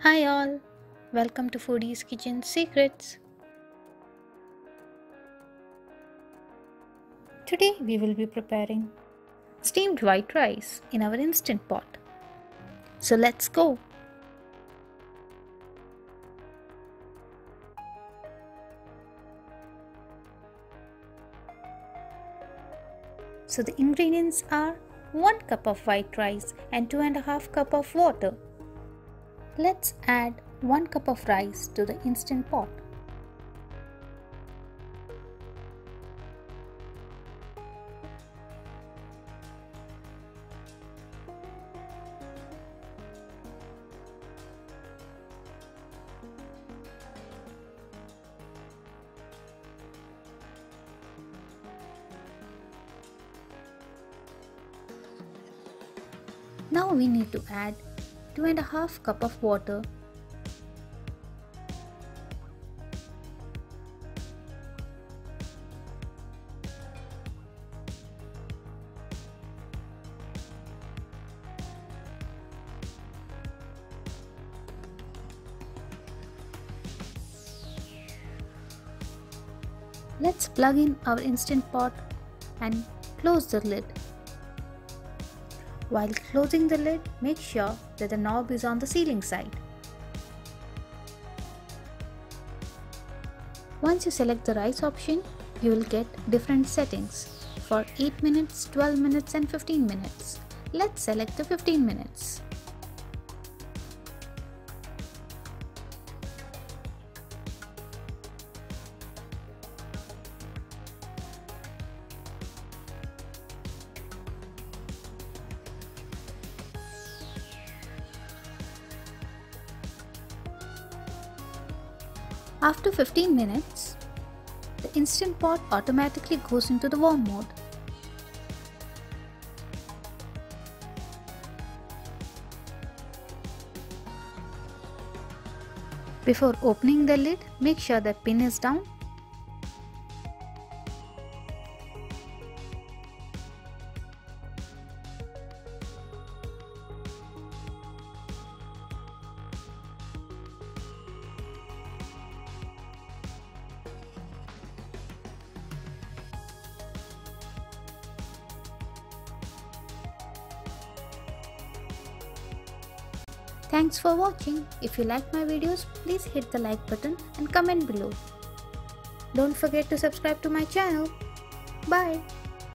Hi all, welcome to Foodie's Kitchen Secrets. Today we will be preparing steamed white rice in our instant pot. So let's go. So the ingredients are 1 cup of white rice and 2.5 cup of water. Let's add 1 cup of rice to the instant pot. Now we need to add 2.5 cup of water. Let's plug in our instant pot and close the lid. While closing the lid, make sure that the knob is on the ceiling side. Once you select the rice option, you will get different settings for 8 minutes, 12 minutes and 15 minutes. Let's select the 15 minutes. After 15 minutes, the instant pot automatically goes into the warm mode. Before opening the lid, make sure the pin is down. Thanks for watching. If you like my videos, please hit the like button and comment below. Don't forget to subscribe to my channel. Bye.